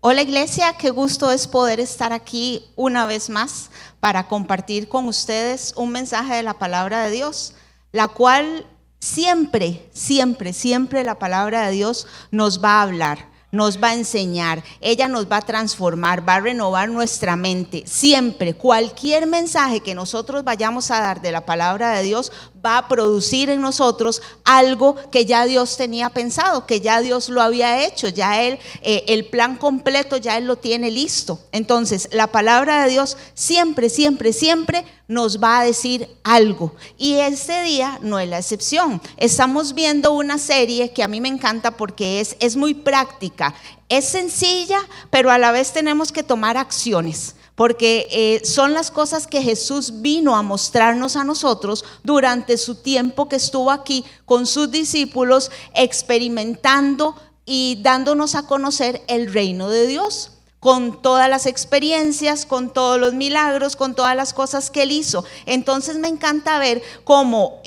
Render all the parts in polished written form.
Hola iglesia, qué gusto es poder estar aquí una vez más para compartir con ustedes un mensaje de la palabra de Dios, la cual siempre la palabra de Dios nos va a hablar, nos va a enseñar, ella nos va a transformar, va a renovar nuestra mente. Siempre, cualquier mensaje que nosotros vayamos a dar de la palabra de Dios va a producir en nosotros algo que ya Dios tenía pensado, que ya Dios lo había hecho, ya Él, el plan completo ya Él lo tiene listo. Entonces, la palabra de Dios siempre nos va a decir algo, y este día no es la excepción. Estamos viendo una serie que a mí me encanta porque es muy práctica, es sencilla, pero a la vez tenemos que tomar acciones, porque son las cosas que Jesús vino a mostrarnos a nosotros durante su tiempo que estuvo aquí con sus discípulos, experimentando y dándonos a conocer el reino de Dios, con todas las experiencias, con todos los milagros, con todas las cosas que Él hizo. Entonces me encanta ver cómo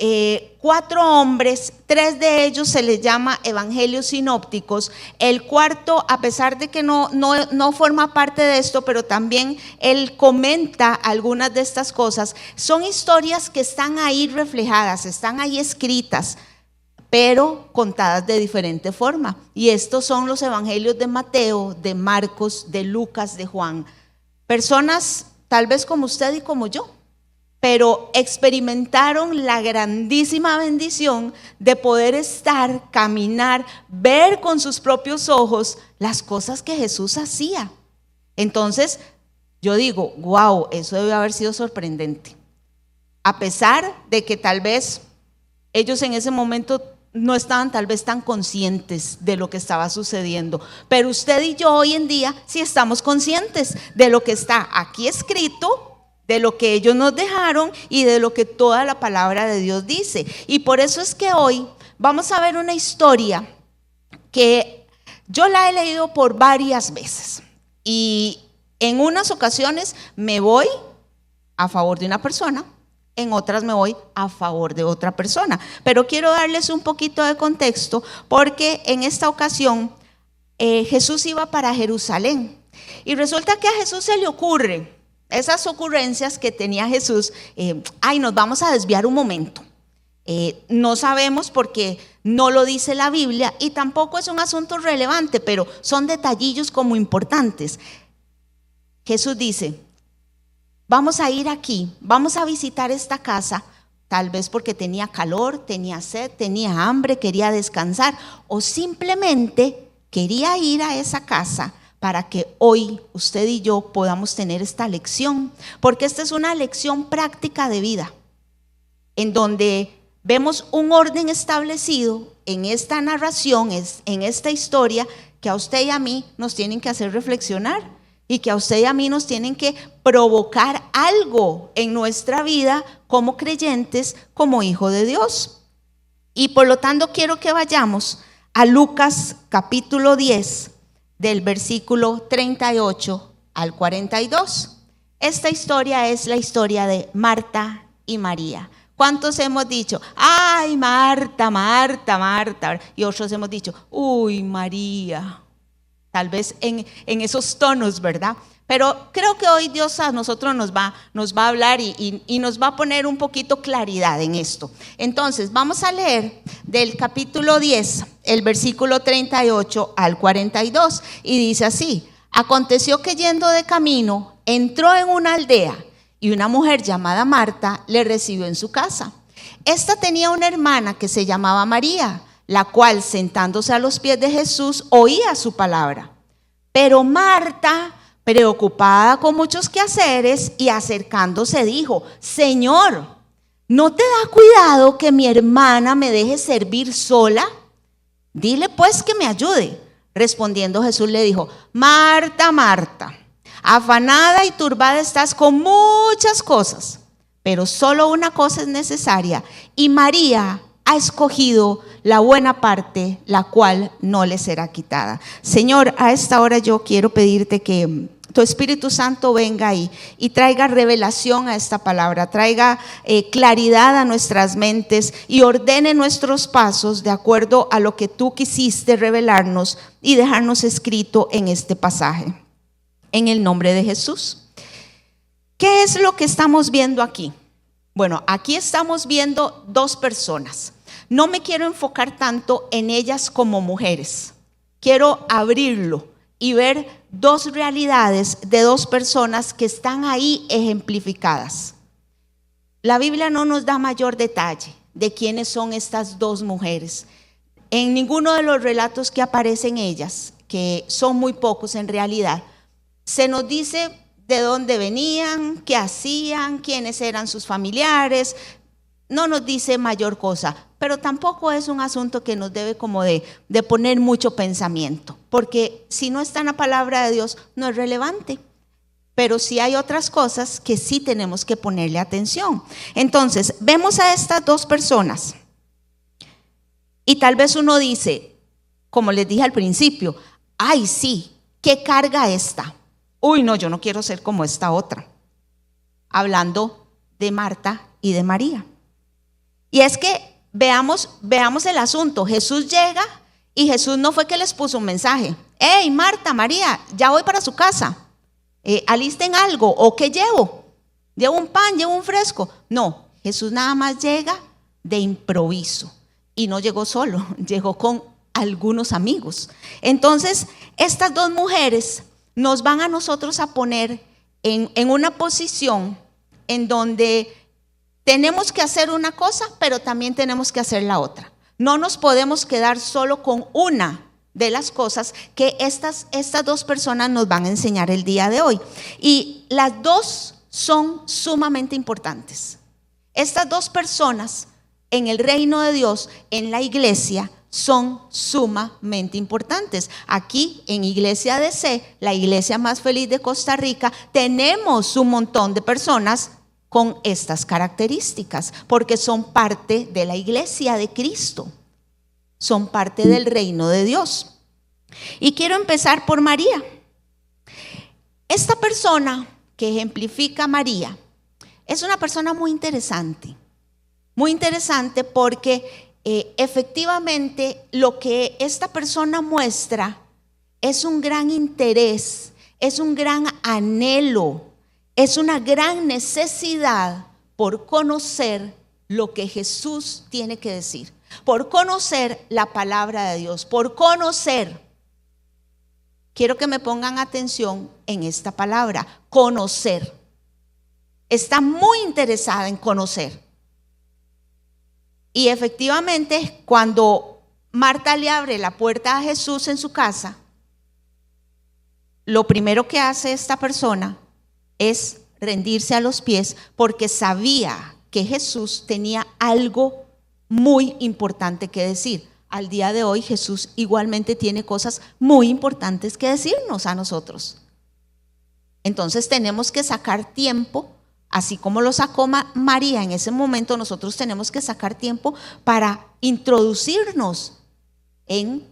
4 hombres, 3 de ellos se les llama evangelios sinópticos. El cuarto, a pesar de que no forma parte de esto, pero también él comenta algunas de estas cosas. Son historias que están ahí reflejadas, están ahí escritas, pero contadas de diferente forma. Y estos son los evangelios de Mateo, de Marcos, de Lucas, de Juan. Personas tal vez como usted y como yo, pero experimentaron la grandísima bendición de poder estar, caminar, ver con sus propios ojos las cosas que Jesús hacía. Entonces yo digo, wow, eso debe haber sido sorprendente, a pesar de que tal vez ellos en ese momento no estaban tal vez tan conscientes de lo que estaba sucediendo, pero usted y yo hoy en día sí estamos conscientes de lo que está aquí escrito, de lo que ellos nos dejaron y de lo que toda la palabra de Dios dice. Y por eso es que hoy vamos a ver una historia que yo la he leído por varias veces, y en unas ocasiones me voy a favor de una persona, en otras me voy a favor de otra persona, pero quiero darles un poquito de contexto porque en esta ocasión Jesús iba para Jerusalén, y resulta que a Jesús se le ocurre esas ocurrencias que tenía Jesús. Nos vamos a desviar un momento, no sabemos porque no lo dice la Biblia y tampoco es un asunto relevante, pero son detallillos como importantes. Jesús dice: vamos a ir aquí, vamos a visitar esta casa, tal vez porque tenía calor, tenía sed, tenía hambre, quería descansar, o simplemente quería ir a esa casa para que hoy usted y yo podamos tener esta lección, porque esta es una lección práctica de vida, en donde vemos un orden establecido en esta narración, en esta historia, que a usted y a mí nos tienen que hacer reflexionar, y que a usted y a mí nos tienen que provocar algo en nuestra vida como creyentes, como hijos de Dios. Y por lo tanto quiero que vayamos a Lucas capítulo 10, del versículo 38 al 42. Esta historia es la historia de Marta y María. ¿Cuántos hemos dicho, ay, Marta, Marta, Marta? Y otros hemos dicho, uy, María. Tal vez en esos tonos, ¿verdad? Pero creo que hoy Dios a nosotros nos va a hablar y nos va a poner un poquito claridad en esto. Entonces vamos a leer del capítulo 10, el versículo 38 al 42, y dice así: aconteció que yendo de camino entró en una aldea, y una mujer llamada Marta le recibió en su casa. Esta tenía una hermana que se llamaba María, la cual, sentándose a los pies de Jesús, oía su palabra. Pero Marta, preocupada con muchos quehaceres y acercándose, dijo: Señor, ¿no te da cuidado que mi hermana me deje servir sola? Dile pues que me ayude. Respondiendo Jesús le dijo: Marta, Marta, afanada y turbada estás con muchas cosas, pero solo una cosa es necesaria, y María ha escogido la buena parte, la cual no le será quitada. Señor, a esta hora yo quiero pedirte que tu Espíritu Santo venga ahí y traiga revelación a esta palabra, traiga claridad a nuestras mentes y ordene nuestros pasos de acuerdo a lo que tú quisiste revelarnos y dejarnos escrito en este pasaje. En el nombre de Jesús. ¿Qué es lo que estamos viendo aquí? Bueno, aquí estamos viendo dos personas. No me quiero enfocar tanto en ellas como mujeres. Quiero abrirlo y ver dos realidades de dos personas que están ahí ejemplificadas. La Biblia no nos da mayor detalle de quiénes son estas dos mujeres. En ninguno de los relatos que aparecen ellas, que son muy pocos en realidad, se nos dice de dónde venían, qué hacían, quiénes eran sus familiares. No nos dice mayor cosa, pero tampoco es un asunto que nos debe como de poner mucho pensamiento, porque si no está en la palabra de Dios no es relevante, pero sí hay otras cosas que sí tenemos que ponerle atención. Entonces, vemos a estas dos personas y tal vez uno dice, como les dije al principio, ay sí, ¿qué carga esta? Uy, no, yo no quiero ser como esta otra. Hablando de Marta y de María. Y es que veamos el asunto. Jesús llega y Jesús no fue que les puso un mensaje. Hey, Marta, María, ya voy para su casa. Alisten algo, ¿o qué llevo? ¿Llevo un pan, llevo un fresco? No, Jesús nada más llega de improviso. Y no llegó solo, llegó con algunos amigos. Entonces, estas dos mujeres nos van a nosotros a poner en una posición en donde tenemos que hacer una cosa, pero también tenemos que hacer la otra. No nos podemos quedar solo con una de las cosas que estas dos personas nos van a enseñar el día de hoy. Y las dos son sumamente importantes. Estas dos personas en el reino de Dios, en la iglesia, son sumamente importantes. Aquí en Iglesia DC, la iglesia más feliz de Costa Rica, tenemos un montón de personas con estas características, porque son parte de la iglesia de Cristo, son parte del reino de Dios. Y quiero empezar por María. Esta persona que ejemplifica a María es una persona muy interesante porque efectivamente lo que esta persona muestra es un gran interés, es un gran anhelo, es una gran necesidad por conocer lo que Jesús tiene que decir, por conocer la palabra de Dios, por conocer. Quiero que me pongan atención en esta palabra, conocer. Está muy interesada en conocer. Y efectivamente, cuando Marta le abre la puerta a Jesús en su casa, lo primero que hace esta persona es rendirse a los pies, porque sabía que Jesús tenía algo muy importante que decir. Al día de hoy Jesús igualmente tiene cosas muy importantes que decirnos a nosotros. Entonces tenemos que sacar tiempo, así como lo sacó María en ese momento, nosotros tenemos que sacar tiempo para introducirnos en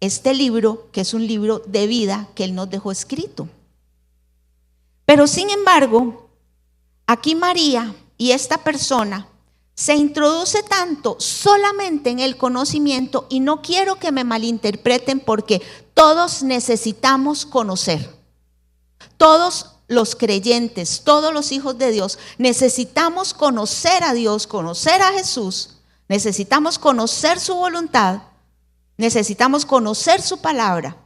este libro, que es un libro de vida que Él nos dejó escrito. Pero sin embargo, aquí María y esta persona se introduce tanto solamente en el conocimiento, y no quiero que me malinterpreten, porque todos necesitamos conocer. Todos los creyentes, todos los hijos de Dios, necesitamos conocer a Dios, conocer a Jesús, necesitamos conocer su voluntad, necesitamos conocer su palabra.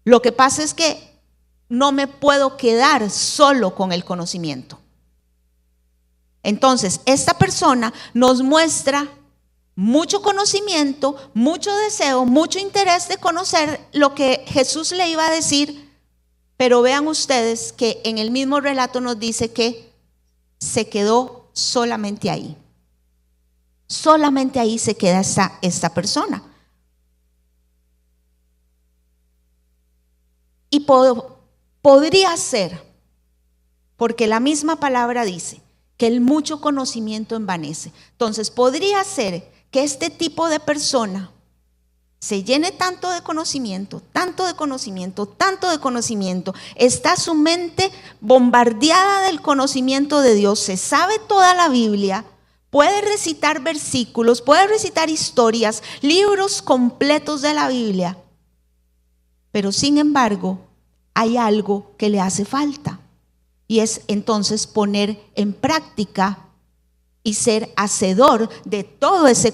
Lo que pasa es que no me puedo quedar solo con el conocimiento. Entonces, esta persona nos muestra mucho conocimiento, mucho deseo, mucho interés de conocer lo que Jesús le iba a decir, pero vean ustedes que en el mismo relato nos dice que se quedó solamente ahí. Solamente ahí se queda esta persona. Y podría ser, porque la misma palabra dice que el mucho conocimiento envanece. Entonces podría ser que este tipo de persona se llene tanto de conocimiento, tanto de conocimiento, tanto de conocimiento, está su mente bombardeada del conocimiento de Dios, se sabe toda la Biblia, puede recitar versículos, puede recitar historias, libros completos de la Biblia, pero sin embargo hay algo que le hace falta, y es entonces poner en práctica y ser hacedor de todo ese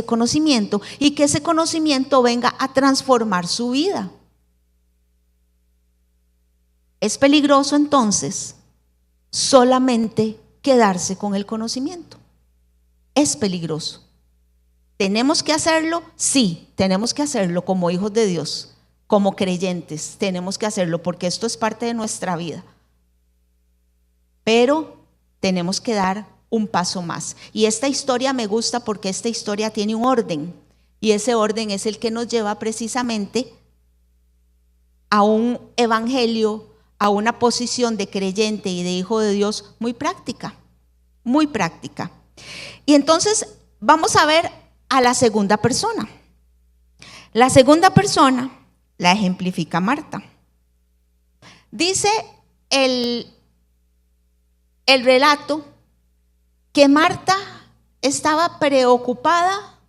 conocimiento, y que ese conocimiento venga a transformar su vida. Es peligroso entonces solamente quedarse con el conocimiento. Es peligroso. ¿Tenemos que hacerlo? Sí, tenemos que hacerlo como hijos de Dios, como creyentes. Tenemos que hacerlo porque esto es parte de nuestra vida. Pero tenemos que dar un paso más. Y esta historia me gusta porque esta historia tiene un orden, y ese orden es el que nos lleva precisamente a un evangelio, a una posición de creyente y de hijo de Dios muy práctica, muy práctica. Y entonces vamos a ver a la segunda persona. La segunda persona la ejemplifica Marta. Dice el relato que Marta estaba preocupada,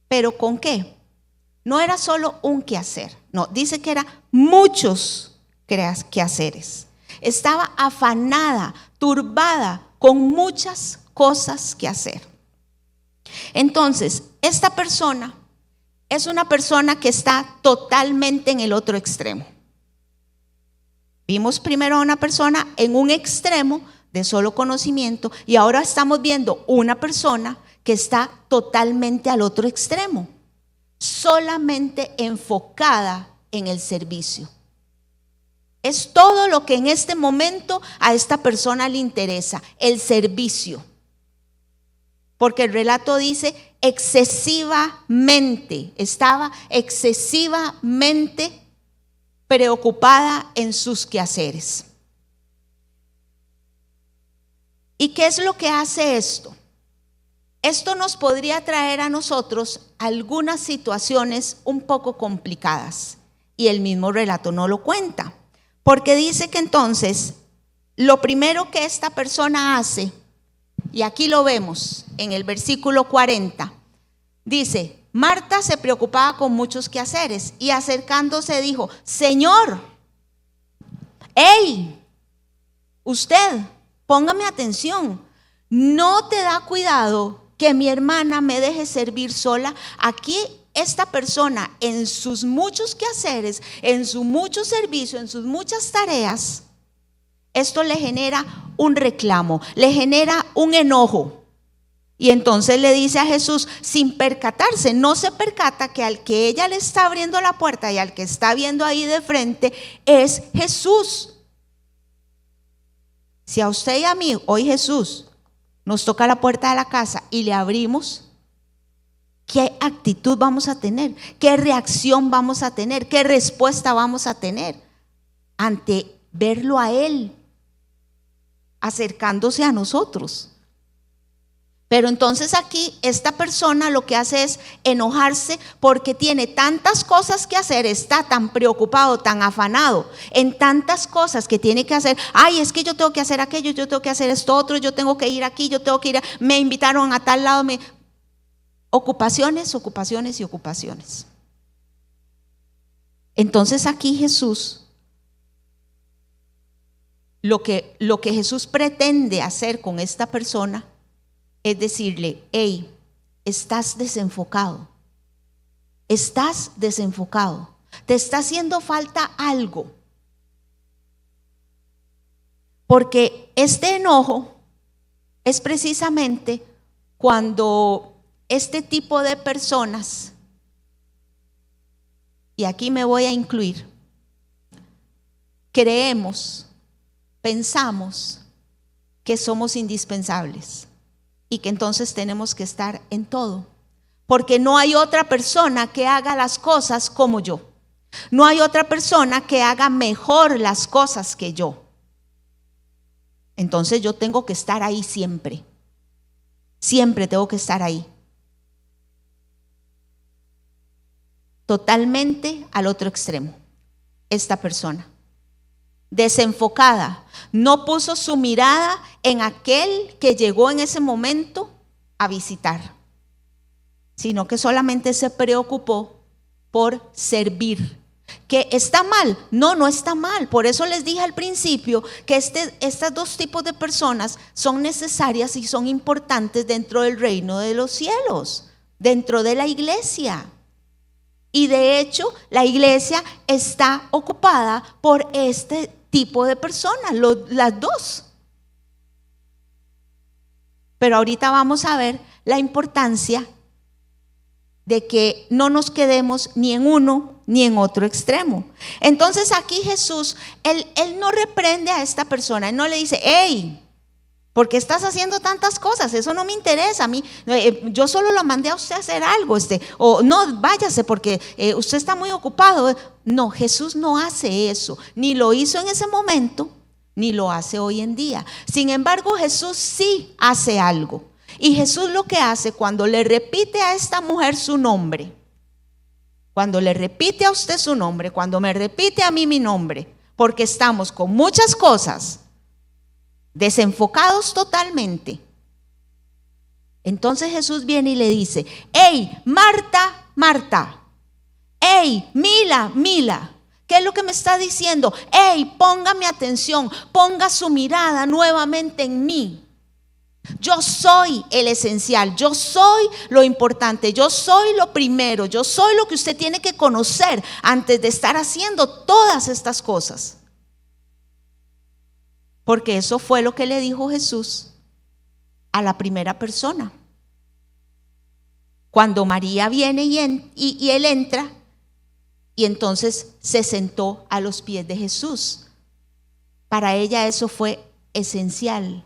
pero ¿con qué? No era solo un quehacer, no, dice que eran muchos quehaceres. Estaba afanada, turbada, con muchas cosas que hacer. Entonces, esta persona es una persona que está totalmente en el otro extremo. Vimos primero a una persona en un extremo de solo conocimiento, y ahora estamos viendo una persona que está totalmente al otro extremo, solamente enfocada en el servicio. Es todo lo que en este momento a esta persona le interesa, el servicio. Porque el relato dice excesivamente, estaba excesivamente preocupada en sus quehaceres. ¿Y qué es lo que hace esto? Esto nos podría traer a nosotros algunas situaciones un poco complicadas, y el mismo relato no lo cuenta, porque dice que entonces lo primero que esta persona hace, y aquí lo vemos en el versículo 40, dice: Marta se preocupaba con muchos quehaceres, y acercándose dijo: Señor, hey, usted, póngame atención, ¿no te da cuidado que mi hermana me deje servir sola? Aquí esta persona, en sus muchos quehaceres, en su mucho servicio, en sus muchas tareas, esto le genera un reclamo, le genera un enojo. Y entonces le dice a Jesús, sin percatarse, no se percata que al que ella le está abriendo la puerta y al que está viendo ahí de frente es Jesús. Si a usted y a mí hoy Jesús nos toca la puerta de la casa y le abrimos, ¿qué actitud vamos a tener? ¿Qué reacción vamos a tener? ¿Qué respuesta vamos a tener ante verlo a Él acercándose a nosotros? Pero entonces aquí esta persona lo que hace es enojarse porque tiene tantas cosas que hacer, está tan preocupado, tan afanado en tantas cosas que tiene que hacer. Ay, es que yo tengo que hacer aquello, yo tengo que hacer esto otro, yo tengo que ir aquí, yo tengo que ir, me invitaron a tal lado, ocupaciones, ocupaciones y ocupaciones. Entonces aquí Jesús, lo que Jesús pretende hacer con esta persona es decirle: hey, estás desenfocado, te está haciendo falta algo. Porque este enojo es precisamente cuando este tipo de personas, y aquí me voy a incluir, pensamos que somos indispensables y que entonces tenemos que estar en todo, porque no hay otra persona que haga las cosas como yo, no hay otra persona que haga mejor las cosas que yo. Entonces yo tengo que estar ahí siempre tengo que estar ahí. totalmente al otro extremo. Esta persona, desenfocada, no puso su mirada en aquel que llegó en ese momento a visitar, sino que solamente se preocupó por servir. ¿Que está mal? No, no está mal. Por eso les dije al principio que estos dos tipos de personas son necesarias y son importantes dentro del reino de los cielos, dentro de la iglesia. Y de hecho, la iglesia está ocupada por este tipo de personas, las dos. Pero ahorita vamos a ver la importancia de que no nos quedemos ni en uno ni en otro extremo. Entonces aquí Jesús, él no reprende a esta persona, él no le dice, hey, ¿por qué estás haciendo tantas cosas? Eso no me interesa a mí. Yo solo lo mandé a usted a hacer algo, o no, váyase porque usted está muy ocupado. No, Jesús no hace eso, ni lo hizo en ese momento, ni lo hace hoy en día. Sin embargo, Jesús sí hace algo. Y Jesús lo que hace cuando le repite a esta mujer su nombre, cuando le repite a usted su nombre, cuando me repite a mí mi nombre, porque estamos con muchas cosas, desenfocados totalmente. Entonces Jesús viene y le dice, hey, Marta, Marta, hey, Mila, Mila, ¿qué es lo que me está diciendo? Hey, póngame atención, ponga su mirada nuevamente en mí. Yo soy el esencial, yo soy lo importante, yo soy lo primero, yo soy lo que usted tiene que conocer antes de estar haciendo todas estas cosas. Porque eso fue lo que le dijo Jesús a la primera persona. Cuando María viene y él entra, y entonces se sentó a los pies de Jesús. Para ella eso fue esencial.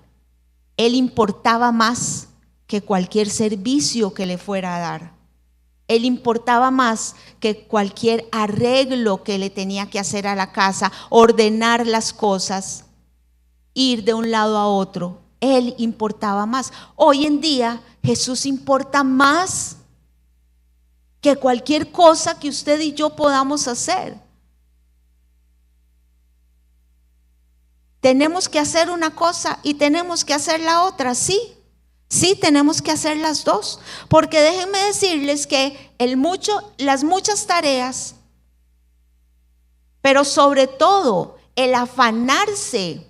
Él importaba más que cualquier servicio que le fuera a dar. Él importaba más que cualquier arreglo que le tenía que hacer a la casa, ordenar las cosas, ir de un lado a otro. Él importaba más. Hoy en día Jesús importa más que cualquier cosa que usted y yo podamos hacer. Tenemos que hacer una cosa y tenemos que hacer la otra, sí. Sí, tenemos que hacer las dos. Porque déjenme decirles que las muchas tareas, pero sobre todo el afanarse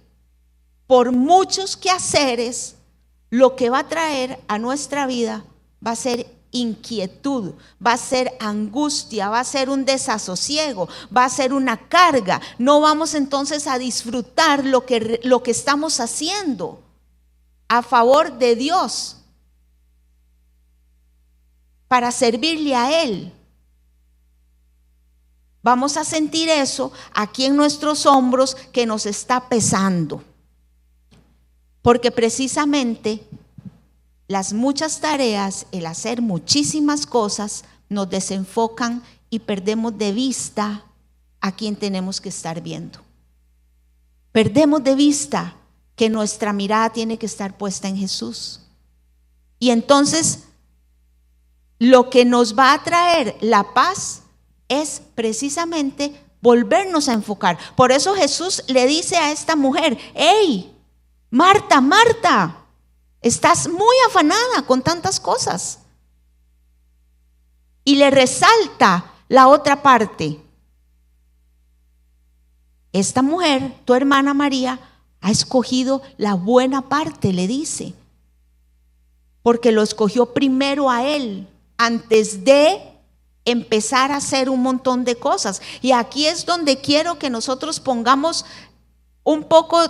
por muchos quehaceres, lo que va a traer a nuestra vida va a ser inquietud, va a ser angustia, va a ser un desasosiego, va a ser una carga. No vamos entonces a disfrutar lo que estamos haciendo a favor de Dios para servirle a Él. Vamos a sentir eso aquí en nuestros hombros que nos está pesando, porque precisamente las muchas tareas, el hacer muchísimas cosas, nos desenfocan y perdemos de vista a quien tenemos que estar viendo. Perdemos de vista que nuestra mirada tiene que estar puesta en Jesús. Y entonces, lo que nos va a traer la paz es precisamente volvernos a enfocar. Por eso Jesús le dice a esta mujer, hey, Marta, Marta, estás muy afanada con tantas cosas. Y le resalta la otra parte. Esta mujer, tu hermana María, ha escogido la buena parte, le dice. Porque lo escogió primero a él, antes de empezar a hacer un montón de cosas. Y aquí es donde quiero que nosotros pongamos un poco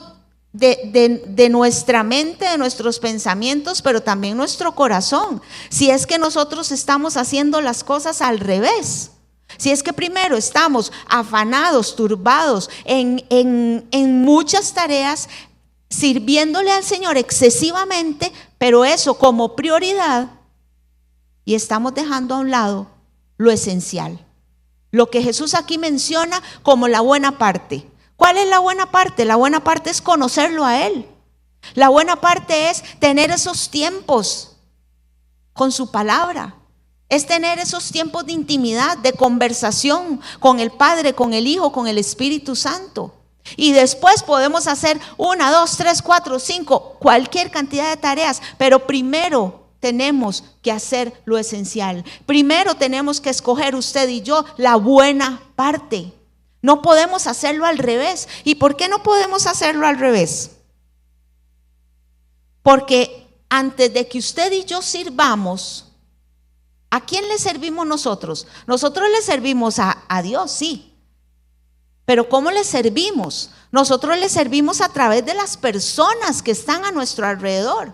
de nuestra mente, de nuestros pensamientos, pero también nuestro corazón. Si es que nosotros estamos haciendo las cosas al revés, si es que primero estamos afanados, turbados en muchas tareas, sirviéndole al Señor excesivamente, pero eso como prioridad, y estamos dejando a un lado lo esencial, lo que Jesús aquí menciona como la buena parte. ¿Cuál es la buena parte? La buena parte es conocerlo a Él. La buena parte es tener esos tiempos con su palabra, Es tener esos tiempos de intimidad, de conversación con el Padre, con el Hijo, con el Espíritu Santo. Y después podemos hacer 1, 2, 3, 4, 5, cualquier cantidad de tareas, pero primero tenemos que hacer lo esencial. Primero tenemos que escoger usted y yo la buena parte. No podemos hacerlo al revés. ¿Y por qué no podemos hacerlo al revés? Porque antes de que usted y yo sirvamos, ¿a quién le servimos nosotros? Nosotros le servimos a Dios, sí. Pero ¿cómo le servimos? Nosotros le servimos a través de las personas que están a nuestro alrededor.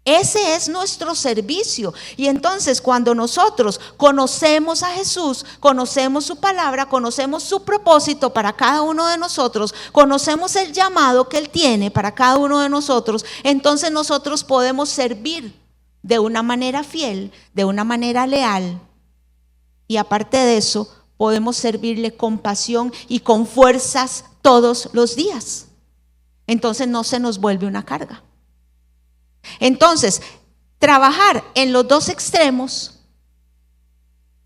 Ese es nuestro servicio. Y entonces cuando nosotros conocemos a Jesús, conocemos su palabra, conocemos su propósito para cada uno de nosotros, conocemos el llamado que Él tiene para cada uno de nosotros, entonces nosotros podemos servir de una manera fiel, de una manera leal. Y aparte de eso, podemos servirle con pasión y con fuerzas todos los días. Entonces no se nos vuelve una carga. Entonces, trabajar en los dos extremos,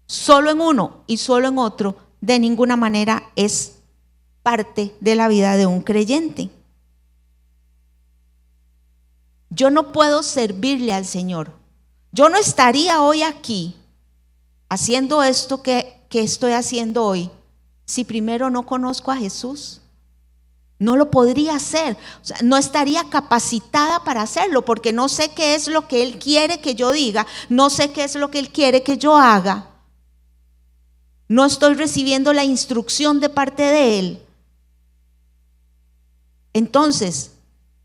solo en uno y solo en otro, de ninguna manera es parte de la vida de un creyente. Yo no puedo servirle al Señor. Yo no estaría hoy aquí haciendo esto que estoy haciendo hoy si primero no conozco a Jesús. No lo podría hacer, o sea, no estaría capacitada para hacerlo porque no sé qué es lo que Él quiere que yo diga, no sé qué es lo que Él quiere que yo haga. No estoy recibiendo la instrucción de parte de Él. Entonces,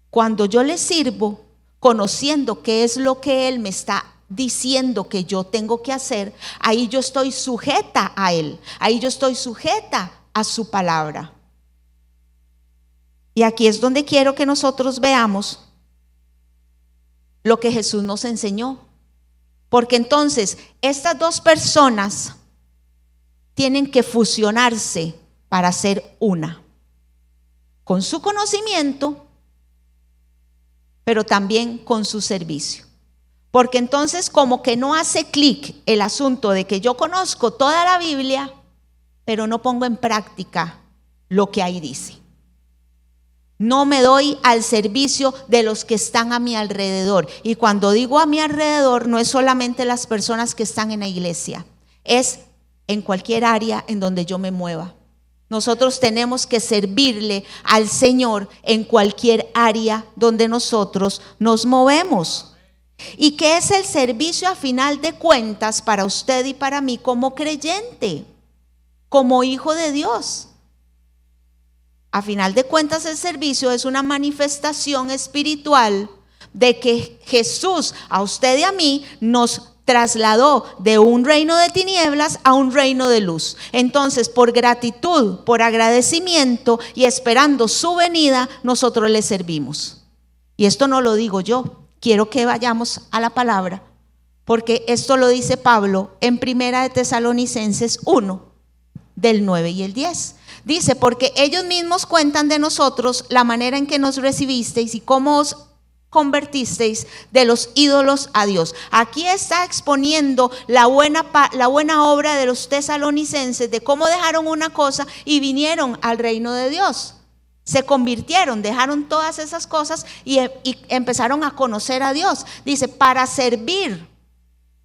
cuando yo le sirvo, conociendo qué es lo que Él me está diciendo que yo tengo que hacer, ahí yo estoy sujeta a Él, ahí yo estoy sujeta a su palabra. Y aquí es donde quiero que nosotros veamos lo que Jesús nos enseñó. Porque entonces estas dos personas tienen que fusionarse para ser una. Con su conocimiento, pero también con su servicio. Porque entonces como que no hace clic el asunto de que yo conozco toda la Biblia, pero no pongo en práctica lo que ahí dice. No me doy al servicio de los que están a mi alrededor. Y cuando digo a mi alrededor, no es solamente las personas que están en la iglesia, es en cualquier área en donde yo me mueva. Nosotros tenemos que servirle al Señor en cualquier área donde nosotros nos movemos. ¿Y qué es el servicio a final de cuentas para usted y para mí como creyente, como hijo de Dios? A final de cuentas, el servicio es una manifestación espiritual de que Jesús a usted y a mí nos trasladó de un reino de tinieblas a un reino de luz. Entonces, por gratitud, por agradecimiento y esperando su venida, nosotros le servimos. Y esto no lo digo yo, quiero que vayamos a la palabra, porque esto lo dice Pablo en 1 Tesalonicenses 1, del 9 y el 10. Dice, porque ellos mismos cuentan de nosotros la manera en que nos recibisteis y cómo os convertisteis de los ídolos a Dios. Aquí está exponiendo la buena obra de los tesalonicenses, de cómo dejaron una cosa y vinieron al reino de Dios. Se convirtieron, dejaron todas esas cosas y empezaron a conocer a Dios. Dice, para servir.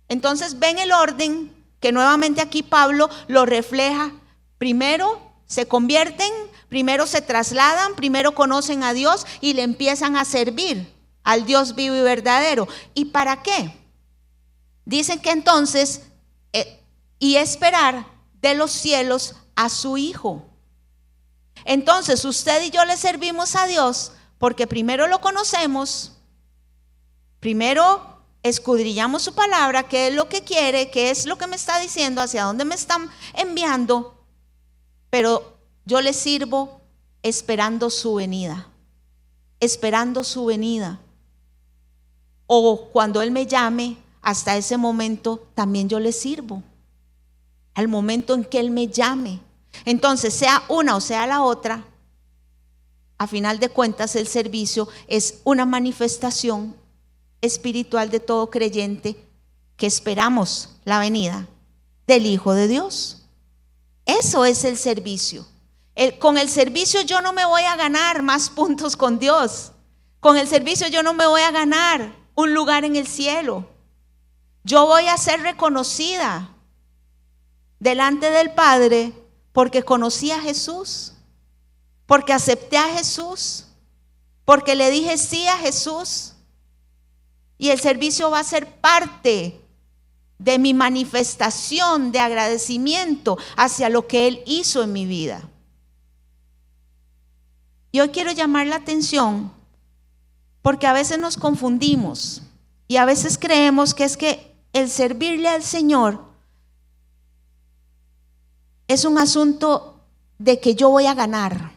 Entonces ven el orden que nuevamente aquí Pablo lo refleja. Primero se convierten, primero se trasladan, primero conocen a Dios y le empiezan a servir al Dios vivo y verdadero. ¿Y para qué? Dicen que entonces, y esperar de los cielos a su Hijo. Entonces usted y yo le servimos a Dios porque primero lo conocemos, primero escudriñamos su palabra, qué es lo que quiere, qué es lo que me está diciendo, hacia dónde me están enviando. Pero yo le sirvo esperando su venida, esperando su venida. O cuando Él me llame, hasta ese momento también yo le sirvo. Al momento en que Él me llame. Entonces, sea una o sea la otra, a final de cuentas el servicio es una manifestación espiritual de todo creyente que esperamos la venida del Hijo de Dios. Eso es el servicio. Con el servicio yo no me voy a ganar más puntos con Dios. Con el servicio yo no me voy a ganar un lugar en el cielo. Yo voy a ser reconocida delante del Padre porque conocí a Jesús, porque acepté a Jesús, porque le dije sí a Jesús. Y el servicio va a ser parte de mi manifestación de agradecimiento hacia lo que Él hizo en mi vida. Y hoy quiero llamar la atención porque a veces nos confundimos y a veces creemos que es que el servirle al Señor es un asunto de que yo voy a ganar,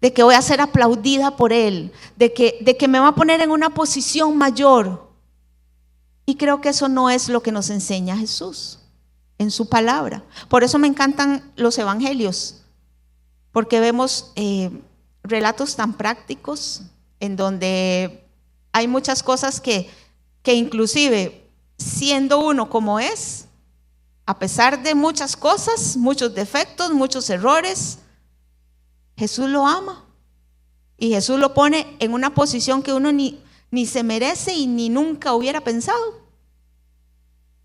de que voy a ser aplaudida por Él, de que me va a poner en una posición mayor. Y creo que eso no es lo que nos enseña Jesús en su palabra. Por eso me encantan los evangelios, porque vemos relatos tan prácticos en donde hay muchas cosas que inclusive siendo uno como es, a pesar de muchas cosas, muchos defectos, muchos errores, Jesús lo ama y Jesús lo pone en una posición que uno ni se merece y ni nunca hubiera pensado.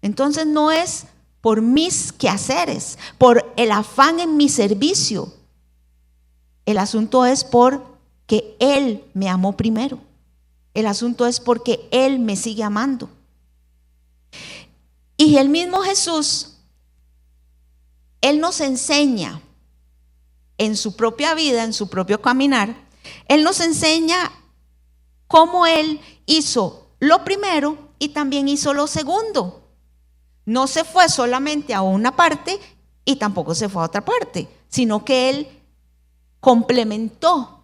Entonces no es por mis quehaceres, por el afán en mi servicio. El asunto es porque Él me amó primero. El asunto es porque Él me sigue amando. Y el mismo Jesús, Él nos enseña en su propia vida, en su propio caminar, Él nos enseña cómo Él hizo lo primero y también hizo lo segundo. No se fue solamente a una parte y tampoco se fue a otra parte, sino que Él complementó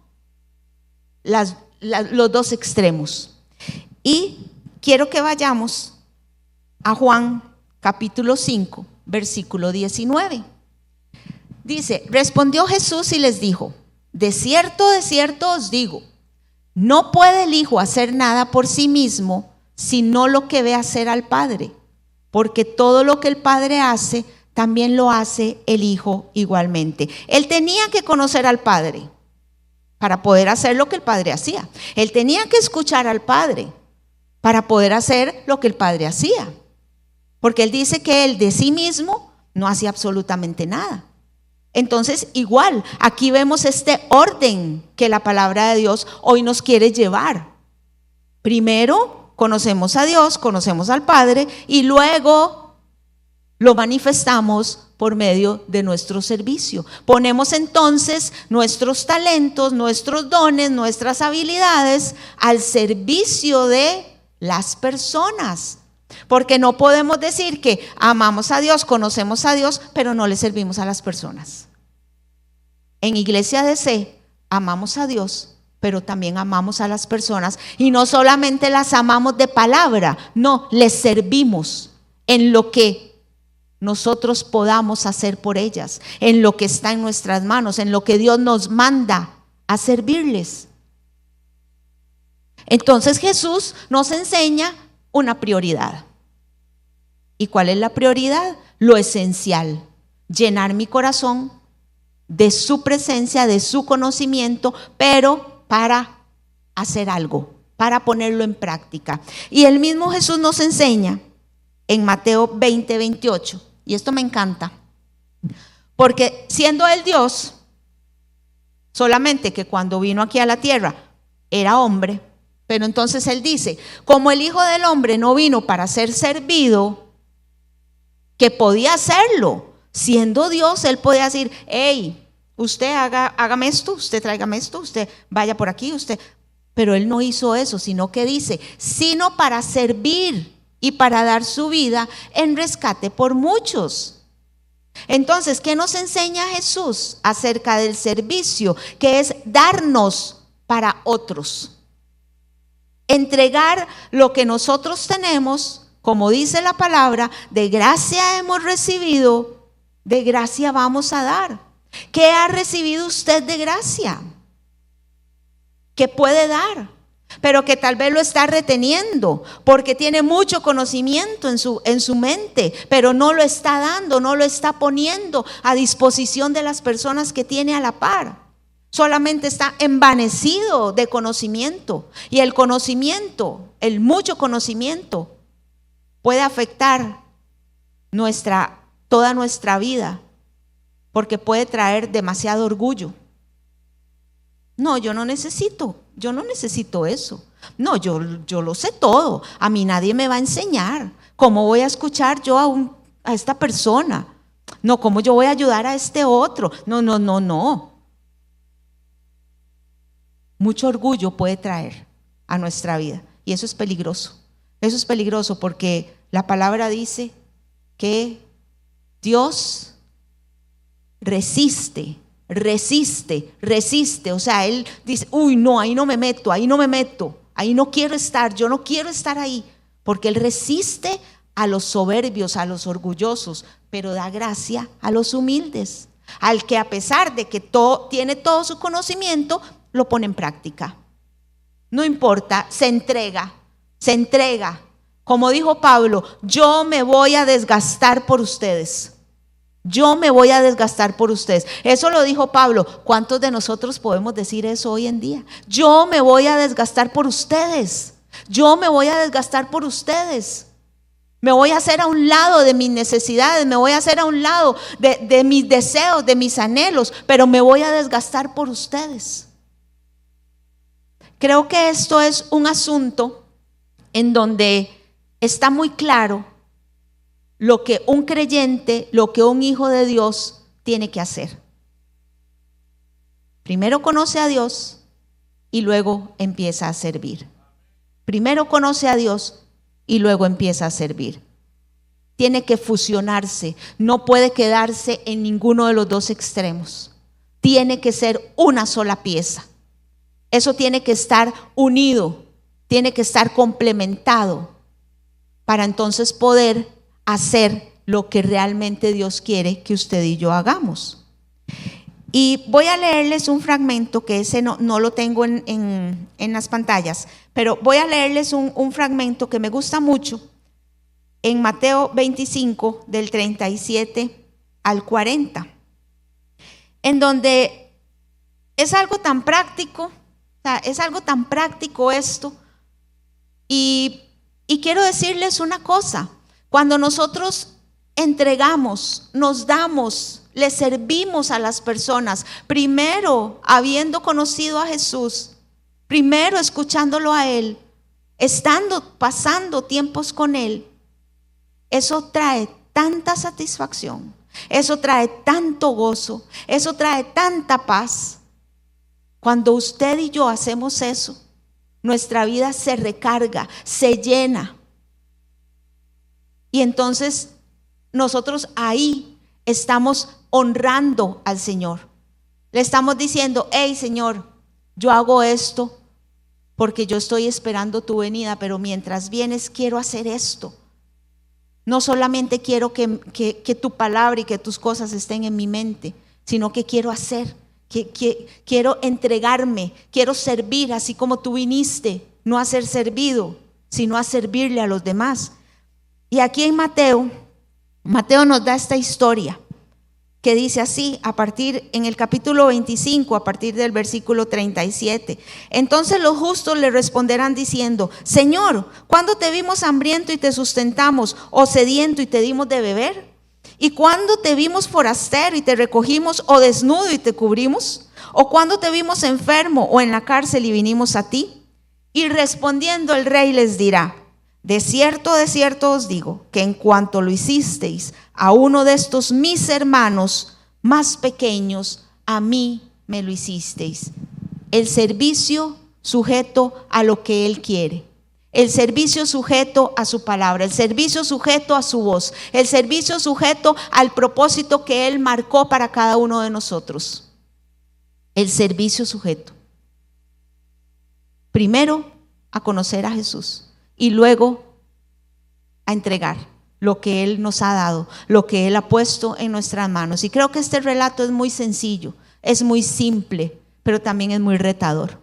los dos extremos. Y quiero que vayamos a Juan capítulo 5, versículo 19. Dice: respondió Jesús y les dijo: de cierto os digo, no puede el Hijo hacer nada por sí mismo, sino lo que ve hacer al Padre, porque todo lo que el Padre hace, también lo hace el Hijo igualmente. Él tenía que conocer al Padre para poder hacer lo que el Padre hacía. Él tenía que escuchar al Padre para poder hacer lo que el Padre hacía. Porque Él dice que Él de sí mismo no hacía absolutamente nada. Entonces, igual, aquí vemos este orden que la palabra de Dios hoy nos quiere llevar. Primero, conocemos a Dios, conocemos al Padre y luego lo manifestamos por medio de nuestro servicio. Ponemos entonces nuestros talentos, nuestros dones, nuestras habilidades al servicio de las personas. Porque no podemos decir que amamos a Dios, conocemos a Dios, pero no le servimos a las personas. En Iglesia DC amamos a Dios, pero también amamos a las personas. Y no solamente las amamos de palabra, no, les servimos en lo que nosotros podamos hacer por ellas, en lo que está en nuestras manos, en lo que Dios nos manda a servirles. Entonces Jesús nos enseña una prioridad. ¿Y cuál es la prioridad? Lo esencial: llenar mi corazón de su presencia, de su conocimiento, pero para hacer algo, para ponerlo en práctica. Y el mismo Jesús nos enseña en Mateo 20, 28, y esto me encanta, porque siendo Él Dios, solamente que cuando vino aquí a la tierra era hombre, pero entonces Él dice, como el Hijo del Hombre no vino para ser servido, que podía hacerlo, siendo Dios, Él podía decir: hey, usted hágame esto, usted tráigame esto, usted vaya por aquí, usted. Pero Él no hizo eso, sino que dice, sino para servir y para dar su vida en rescate por muchos. Entonces, ¿qué nos enseña Jesús acerca del servicio? Que es darnos para otros. Entregar lo que nosotros tenemos, como dice la palabra, de gracia hemos recibido, de gracia vamos a dar. ¿Qué ha recibido usted de gracia? ¿Qué puede dar? pero que tal vez lo está reteniendo porque tiene mucho conocimiento en su mente, pero no lo está dando, no lo está poniendo a disposición de las personas que tiene a la par. Solamente está envanecido de conocimiento, y el conocimiento, el mucho conocimiento, puede afectar toda nuestra vida, porque puede traer demasiado orgullo. No, yo no necesito eso. No, yo lo sé todo. A mí nadie me va a enseñar. ¿Cómo voy a escuchar yo a esta persona? No, ¿cómo yo voy a ayudar a este otro? No. Mucho orgullo puede traer a nuestra vida, y eso es peligroso. Eso es peligroso porque la palabra dice que Dios resiste. O sea, Él dice, uy, no, ahí no me meto, ahí no quiero estar, yo no quiero estar ahí, porque Él resiste a los soberbios, a los orgullosos, pero da gracia a los humildes, al que a pesar de que tiene todo su conocimiento, lo pone en práctica. No importa, se entrega. Como dijo Pablo, yo me voy a desgastar por ustedes. Eso lo dijo Pablo. ¿Cuántos de nosotros podemos decir eso hoy en día? Yo me voy a desgastar por ustedes. Me voy a hacer a un lado de mis necesidades, me voy a hacer a un lado de mis deseos, de mis anhelos, pero me voy a desgastar por ustedes. Creo que esto es un asunto en donde está muy claro lo que un creyente, lo que un hijo de Dios tiene que hacer. Primero conoce a Dios y luego empieza a servir. Primero conoce a Dios y luego empieza a servir. Tiene que fusionarse, no puede quedarse en ninguno de los dos extremos. Tiene que ser una sola pieza. Eso tiene que estar unido, tiene que estar complementado para entonces poder hacer lo que realmente Dios quiere que usted y yo hagamos. Y voy a leerles un fragmento, que ese no lo tengo en las pantallas, pero voy a leerles un fragmento que me gusta mucho, en Mateo 25, del 37 al 40, en donde es algo tan práctico, esto, y quiero decirles una cosa. Cuando nosotros entregamos, nos damos, le servimos a las personas, primero habiendo conocido a Jesús, primero escuchándolo a Él, pasando tiempos con Él, eso trae tanta satisfacción, eso trae tanto gozo, eso trae tanta paz. Cuando usted y yo hacemos eso, nuestra vida se recarga, se llena. Y entonces nosotros ahí estamos honrando al Señor. Le estamos diciendo, hey Señor, yo hago esto porque yo estoy esperando tu venida, pero mientras vienes quiero hacer esto. No solamente quiero que tu palabra y que tus cosas estén en mi mente, sino que quiero hacer, quiero entregarme, quiero servir así como tú viniste, no a ser servido, sino a servirle a los demás. Y aquí en Mateo nos da esta historia que dice así, en el capítulo 25, a partir del versículo 37. Entonces los justos le responderán diciendo, Señor, ¿cuándo te vimos hambriento y te sustentamos, o sediento y te dimos de beber? ¿Y cuándo te vimos forastero y te recogimos, o desnudo y te cubrimos? ¿O cuándo te vimos enfermo o en la cárcel y vinimos a ti? Y respondiendo el rey les dirá, de cierto os digo, que en cuanto lo hicisteis a uno de estos mis hermanos más pequeños, a mí me lo hicisteis. El servicio sujeto a lo que Él quiere. El servicio sujeto a su palabra, el servicio sujeto a su voz, el servicio sujeto al propósito que Él marcó para cada uno de nosotros. El servicio sujeto. Primero a conocer a Jesús y luego a entregar lo que Él nos ha dado, lo que Él ha puesto en nuestras manos. Y creo que este relato es muy sencillo, es muy simple, pero también es muy retador.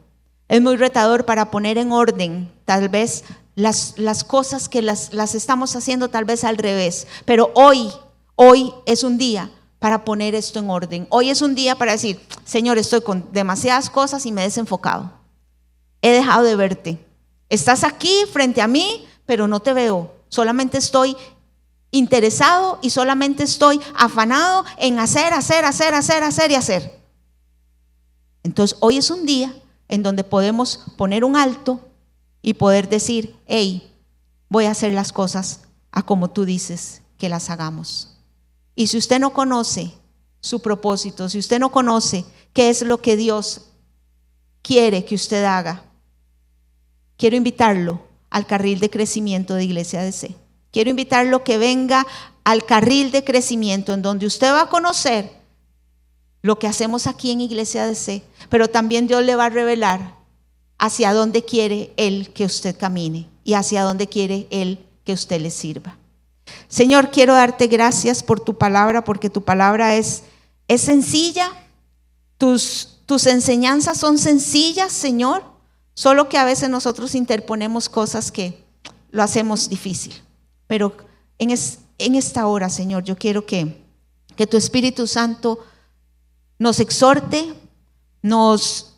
Es muy retador para poner en orden tal vez las cosas que las estamos haciendo tal vez al revés. Pero hoy es un día para poner esto en orden. Hoy es un día para decir, Señor, estoy con demasiadas cosas y me he desenfocado. He dejado de verte. Estás aquí frente a mí, pero no te veo. Solamente estoy interesado y solamente estoy afanado en hacer. Entonces hoy es un día en donde podemos poner un alto y poder decir, hey, voy a hacer las cosas a como tú dices que las hagamos. Y si usted no conoce su propósito, si usted no conoce qué es lo que Dios quiere que usted haga, quiero invitarlo al carril de crecimiento de Iglesia DC. Quiero invitarlo que venga al carril de crecimiento en donde usted va a conocer lo que hacemos aquí en Iglesia DC, pero también Dios le va a revelar hacia dónde quiere Él que usted camine y hacia dónde quiere Él que usted le sirva. Señor, quiero darte gracias por tu palabra, porque tu palabra es sencilla, tus enseñanzas son sencillas, Señor, solo que a veces nosotros interponemos cosas que lo hacemos difícil. Pero en esta hora, Señor, yo quiero que tu Espíritu Santo nos exhorte, nos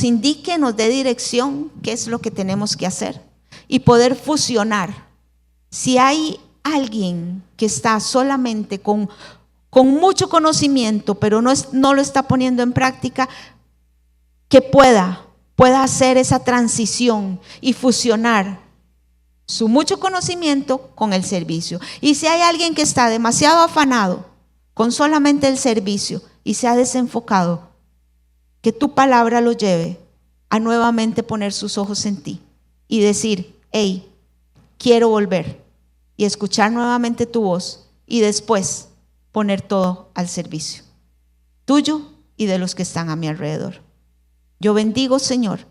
indique, nos dé dirección, qué es lo que tenemos que hacer y poder fusionar. Si hay alguien que está solamente con mucho conocimiento, pero no lo está poniendo en práctica, que pueda hacer esa transición y fusionar su mucho conocimiento con el servicio. Y si hay alguien que está demasiado afanado con solamente el servicio y se ha desenfocado, que tu palabra lo lleve a nuevamente poner sus ojos en ti y decir, hey, quiero volver y escuchar nuevamente tu voz y después poner todo al servicio tuyo y de los que están a mi alrededor. Yo bendigo, Señor,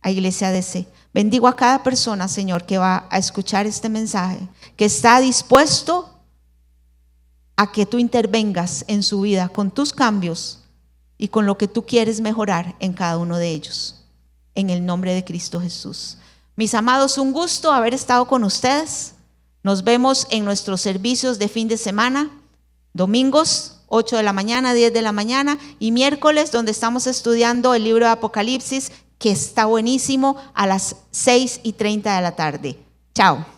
a Iglesia DC. Bendigo a cada persona, Señor, que va a escuchar este mensaje, que está dispuesto a que tú intervengas en su vida con tus cambios y con lo que tú quieres mejorar en cada uno de ellos. En el nombre de Cristo Jesús. Mis amados, un gusto haber estado con ustedes. Nos vemos en nuestros servicios de fin de semana, domingos, 8 de la mañana, 10 de la mañana, y miércoles, donde estamos estudiando el libro de Apocalipsis, que está buenísimo, a las 6:30 de la tarde. Chao.